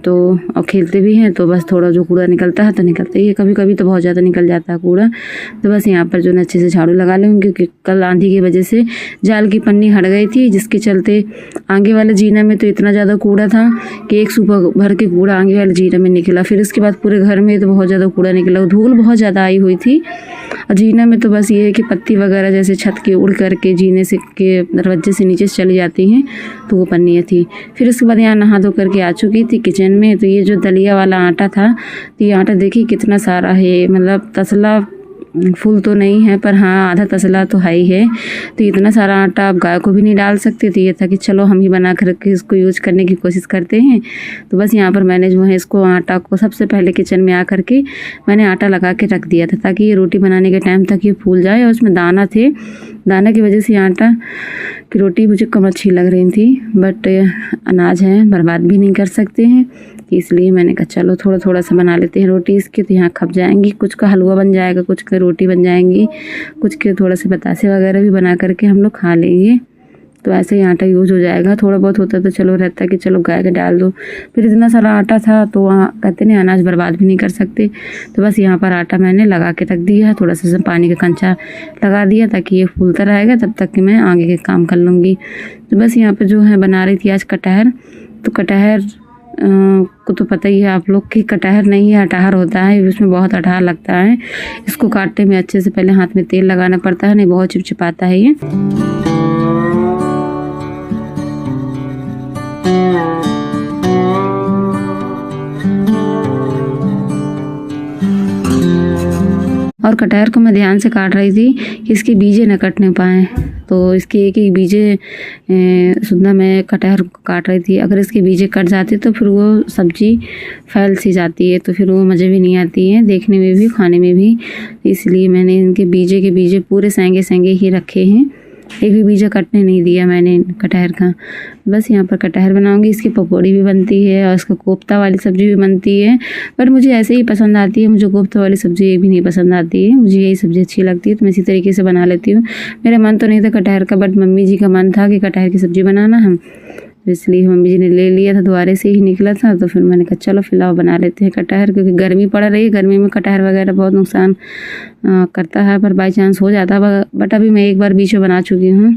तो और खेलते भी हैं, तो बस थोड़ा जो कूड़ा निकलता है तो निकलता ही है, कभी कभी तो बहुत ज़्यादा निकल जाता है कूड़ा। तो बस यहाँ पर जो है अच्छे से झाड़ू लगा लूँगी, क्योंकि कल आंधी की वजह से जाल की पन्नी हट गई थी, जिसके चलते आगे वाले जीना में तो इतना ज़्यादा कूड़ा था कि एक सुबह भर के कूड़ा आगे वाले जीना में निकला। फिर उसके बाद पूरे घर में तो बहुत ज़्यादा कूड़ा निकला, धूल बहुत ज़्यादा आई हुई थी। और जीना में तो बस ये है कि पत्ती वगैरह जैसे छत की उड़ करके जीने से के दरवाजे से नीचे चली जाती हैं, तो वो पन्नियाँ थी। फिर उसके बाद यहाँ नहा धो करके आ चुकी थी किचन में। तो ये जो दलिया वाला आटा था, तो ये आटा देखिए कितना सारा है, मतलब तसला फुल तो नहीं है, पर हाँ आधा तसला तो है ही है। तो इतना सारा आटा आप गाय को भी नहीं डाल सकते, तो ये था कि चलो हम ही बना करके इसको यूज करने की कोशिश करते हैं। तो बस यहाँ पर मैंने जो है इसको आटा को सबसे पहले किचन में आ करके मैंने आटा लगा के रख दिया था, ताकि ये रोटी बनाने के टाइम तक ये फूल जाए। और उसमें दाना थे, दाना की वजह से आटा की रोटी मुझे कम अच्छी लग रही थी, बट अनाज है बर्बाद भी नहीं कर सकते हैं, इसलिए मैंने कहा चलो थोड़ा थोड़ा सा बना लेते हैं रोटी इसके, तो यहाँ खप जाएंगी। कुछ का हलवा बन जाएगा, कुछ का रोटी बन जाएंगी, कुछ के थोड़ा से बतासे वगैरह भी बना करके हम लोग खा लेंगे। तो ऐसे ही आटा यूज़ हो जाएगा। थोड़ा बहुत होता तो चलो रहता कि चलो गाय के डाल दो, फिर इतना सारा आटा था तो वहाँ कहते नहीं अनाज बर्बाद भी नहीं कर सकते। तो बस यहाँ पर आटा मैंने लगा के रख दिया, थोड़ा सा पानी का कंचा लगा दिया ताकि ये फूलता रहेगा, तब तक कि मैं आगे के काम कर लूँगी। तो बस यहाँ पर जो है बना रही थी आज कटहर। तो कटहर को तो पता ही है आप लोग कि कटहर नहीं है अटहर होता है, उसमें बहुत अटहर लगता है। इसको काटने में अच्छे से पहले हाथ में तेल लगाना पड़ता है, नहीं बहुत चिपचिपाता है ये। और कटहर को मैं ध्यान से काट रही थी कि इसके बीजे न कटने पाएँ, तो इसके एक एक बीजे सुंदर मैं कटहर को काट रही थी। अगर इसके बीजे कट जाते तो फिर वो सब्ज़ी फैल सी जाती है, तो फिर वो मज़े भी नहीं आती है देखने में भी खाने में भी। इसलिए मैंने इनके बीजे के बीजे पूरे सेंगे सेंगे ही रखे हैं, एक भी बीजा कटने नहीं दिया मैंने कटहर का। बस यहाँ पर कटहर बनाऊंगी, इसकी पकौड़ी भी बनती है और इसका कोफ्ता वाली सब्ज़ी भी बनती है, बट मुझे ऐसे ही पसंद आती है। मुझे कोफ्ता वाली सब्ज़ी एक भी नहीं पसंद आती है, मुझे यही सब्ज़ी अच्छी लगती है, तो मैं इसी तरीके से बना लेती हूँ। मेरा मन तो नहीं था कटहर का, बट मम्मी जी का मन था कि कटहर की सब्ज़ी बनाना हम, तो इसलिए मम्मी जी ने ले लिया था, दोबारा से ही निकला था। तो फिर मैंने कहा चलो फिलहाल बना लेते हैं कटहर, क्योंकि गर्मी पड़ रही है, गर्मी में कटहर वगैरह बहुत नुकसान करता है, पर बाई चांस हो जाता है। बट अभी मैं एक बार बीच में बना चुकी हूँ,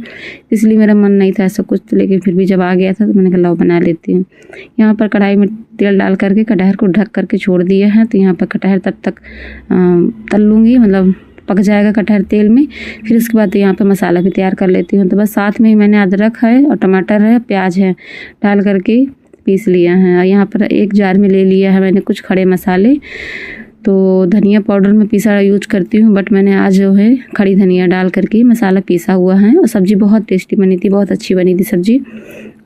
इसलिए मेरा मन नहीं था ऐसा कुछ, लेकिन फिर भी जब आ गया था तो मैंने कहा लाओ बना लेती हूँ। यहाँ पर कढ़ाई में तेल डाल करके कटहर को ढक करके छोड़ दिया है। तो यहाँ पर कटहर तब तक तल लूँगी, मतलब पक जाएगा कटहर तेल में। फिर उसके बाद यहाँ पे मसाला भी तैयार कर लेती हूँ। तो बस साथ में ही मैंने अदरक है और टमाटर है, प्याज है, डाल करके पीस लिया है। और यहाँ पर एक जार में ले लिया है मैंने कुछ खड़े मसाले। तो धनिया पाउडर में पीसा यूज करती हूँ, बट मैंने आज जो है खड़ी धनिया डाल करके मसाला पीसा हुआ है। और सब्ज़ी बहुत टेस्टी बनी थी, बहुत अच्छी बनी थी सब्ज़ी।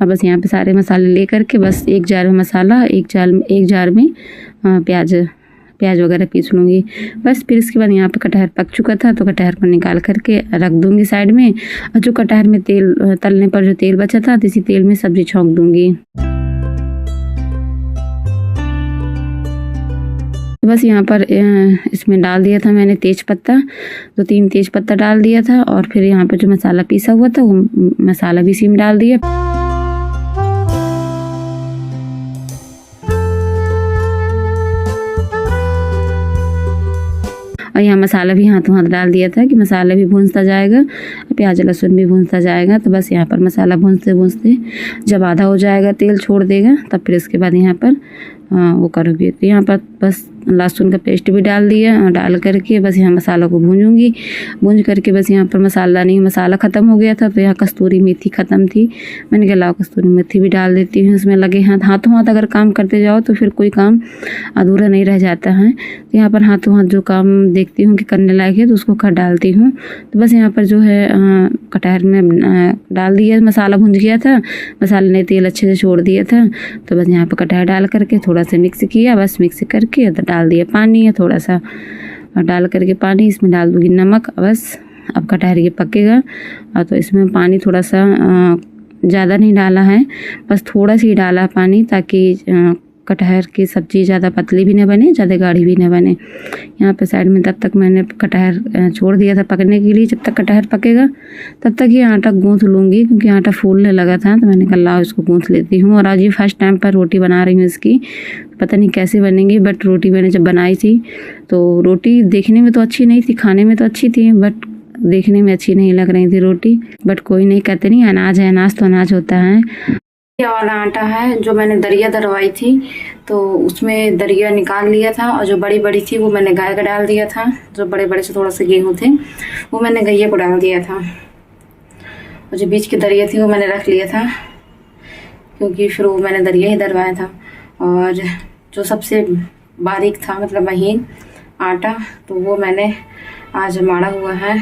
और बस यहाँ पे सारे मसाले ले करके बस एक जार में मसाला, एक जार में प्याज वगैरह पीस लूँगी। बस फिर इसके बाद यहाँ पे कटहर पक चुका था, तो कटहर को निकाल करके रख दूँगी साइड में। और जो कटहर में तेल तलने पर जो तेल बचा था, तो इसी तेल में सब्ज़ी छौंक दूँगी। बस यहाँ पर इसमें डाल दिया था मैंने तेज़पत्ता, 2-3 तेज़पत्ता डाल दिया था। और फिर यहाँ पर जो मसाला पीसा हुआ था वो मसाला भी इसी में डाल दिया। और यहाँ मसाला भी हाथों हाथ डाल दिया था कि मसाला भी भूनता जाएगा, प्याज लहसुन भी भूनता जाएगा। तो बस यहाँ पर मसाला भूनते भूनते जब आधा हो जाएगा, तेल छोड़ देगा, तब फिर इसके बाद यहाँ पर वो करोगे। तो यहाँ पर बस लहसुन का पेस्ट भी डाल दिया, डाल करके बस यहाँ मसाला को भूंज करके बस यहाँ पर मसाला ख़त्म हो गया था। तो यहाँ कस्तूरी मेथी ख़त्म थी, मैंने कहा लाओ कस्तूरी मेथी भी डाल देती हूँ। इसमें लगे हाथों हाथ अगर काम करते जाओ तो फिर कोई काम अधूरा नहीं रह जाता है। तो यहाँ पर हाथों हाथ जो काम देखती हूँ कि करने लायक है तो उसको कर डालती हूँ। तो बस यहाँ पर जो है कटहर में डाल दिया, मसाला भुंज गया था, मसाले ने तेल अच्छे से छोड़ दिया था। तो बस यहाँ पर कटहर डाल करके थोड़ा सा मिक्स किया, बस मिक्स करके डाल दिया पानी है थोड़ा सा, और डाल करके पानी इसमें डाल दूँगी नमक। बस अब कटहर ये पकेगा। और तो इसमें पानी थोड़ा सा ज़्यादा नहीं डाला है, बस थोड़ा सा ही डाला पानी, ताकि कटहर की सब्ज़ी ज़्यादा पतली भी न बने, ज़्यादा गाढ़ी भी न बने। यहाँ पे साइड में तब तक मैंने कटहर छोड़ दिया था पकने के लिए। जब तक कटहर पकेगा तब तक ये आटा गूँथ लूँगी, क्योंकि आटा फूलने लगा था तो मैंने कहा लाओ इसको गूँथ लेती हूँ। और आज ये फर्स्ट टाइम पर रोटी बना रही हूँ इसकी, पता नहीं कैसे बनेंगी, बट रोटी मैंने जब बनाई थी तो रोटी देखने में तो अच्छी नहीं थी, खाने में तो अच्छी थी, बट देखने में अच्छी नहीं लग रही थी रोटी। बट कोई नहीं, कहते नहीं अनाज है, अनाज तो अनाज होता है। ये वाला आटा है जो मैंने दरिया दरवाई थी, तो उसमें दरिया निकाल लिया था, और जो बड़ी बड़ी थी वो मैंने गाय को डाल दिया था। जो बड़े बड़े से थोड़ा से गेहूँ थे वो मैंने गैया को डाल दिया था, और जो बीच की दरिया थी वो मैंने रख लिया था, क्योंकि फिर वो मैंने दरिया ही दरवाया था। और जो सबसे बारीक था मतलब महीन आटा, तो वो मैंने आज माड़ा हुआ है,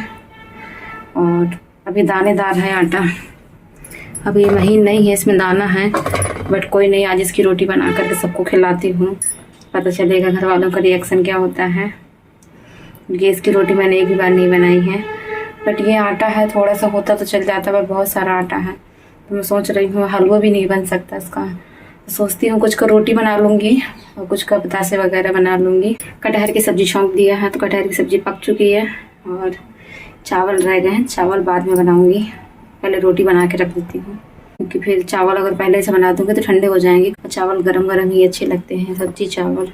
और अभी दानेदार है आटा। अभी महीन नहीं है, इसमें दाना है, बट कोई नहीं, आज इसकी रोटी बना करके सबको खिलाती हूँ, पता चलेगा घर वालों का रिएक्शन क्या होता है। क्योंकि इसकी रोटी मैंने एक भी बार नहीं बनाई है, बट ये आटा है, थोड़ा सा होता तो चल जाता, बट बहुत सारा आटा है, तो मैं सोच रही हूँ हलवा भी नहीं बन सकता इसका। सोचती हूँ कुछ का रोटी बना लूँगी और कुछ का बतासे वगैरह बना लूँगी। कटहर की सब्ज़ी छौंक दिया है, तो कटहर की सब्ज़ी पक चुकी है, और चावल रह गए हैं, चावल बाद में बनाऊँगी, पहले रोटी बना के रख देती हूँ, क्योंकि फिर चावल अगर पहले से बना दूँगी तो ठंडे हो जाएंगे, और चावल गरम गरम ही अच्छे लगते हैं, सब्जी चावल।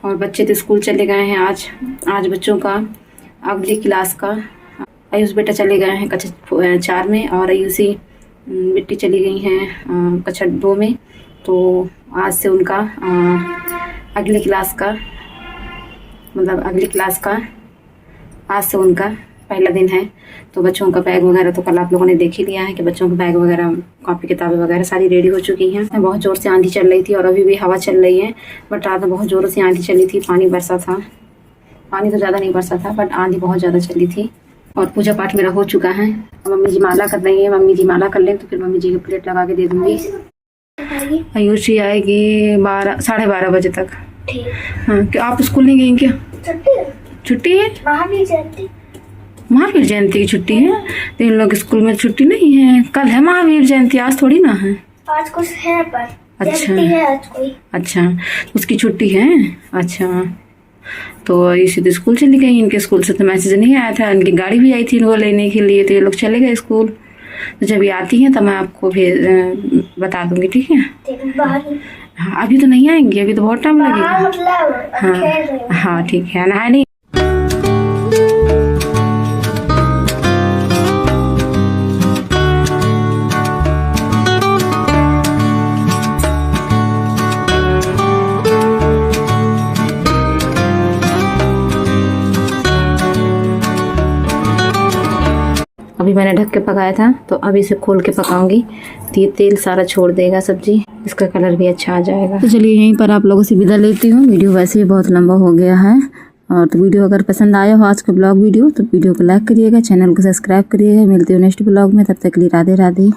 और बच्चे तो स्कूल चले गए हैं आज बच्चों का अगली क्लास का, आयुष बेटा चले गए हैं कक्षा 4 में, और आयुषी बेटी चली गई हैं कक्षा 2 में। तो आज से उनका अगली क्लास का आज से उनका पहला दिन है। तो बच्चों का बैग वगैरह तो कल आप लोगों ने देख ही लिया है कि बच्चों का बैग वगैरह, कॉपी किताबें वगैरह सारी रेडी हो चुकी हैं। बहुत ज़ोर से आंधी चल रही थी, और अभी भी हवा चल रही है, बट रात में बहुत ज़ोर से आंधी चली थी, पानी बरसा था। पानी तो ज़्यादा नहीं बरसा था, बट आंधी बहुत ज़्यादा चली थी। और पूजा पाठ मेरा हो चुका है, मम्मी जी माला कर रही है, मम्मी जी माला कर लें तो फिर मम्मी जी की प्लेट लगा के दे दूँगी। आयुषी आएगी 12-12:30 बजे तक। हाँ, क्या आप स्कूल नहीं गई क्या? छुट्टी है, महावीर जयंती की छुट्टी है, तो इन लोग स्कूल में छुट्टी नहीं है। कल है महावीर जयंती, आज थोड़ी ना है। आज कुछ है पर अच्छा है आज कोई। अच्छा, उसकी छुट्टी है। अच्छा, तो ये सीधे स्कूल चली गई। इनके स्कूल से तो मैसेज नहीं आया था, इनकी गाड़ी भी आई थी इनको लेने के लिए, तो ये लोग चले गए स्कूल। तो जब ये आती हैं तो मैं आपको फिर बता दूंगी, ठीक है? हाँ, अभी तो नहीं आएंगी, अभी तो बहुत टाइम लगेगा। मतलब हाँ ठीक है, नहाए नहीं? अभी मैंने ढक के पकाया था, तो अभी इसे खोल के पकाऊंगी, तो ये तेल सारा छोड़ देगा सब्जी, इसका कलर भी अच्छा आ जाएगा। तो चलिए यहीं पर आप लोगों से विदा लेती हूँ, वीडियो वैसे ही बहुत लंबा हो गया है। और तो वीडियो अगर पसंद आया हो आज का ब्लॉग वीडियो, तो वीडियो को लाइक करिएगा, चैनल को सब्सक्राइब करिएगा। मिलती हूँ नेक्स्ट ब्लॉग में, तब तक के लिए राधे राधे।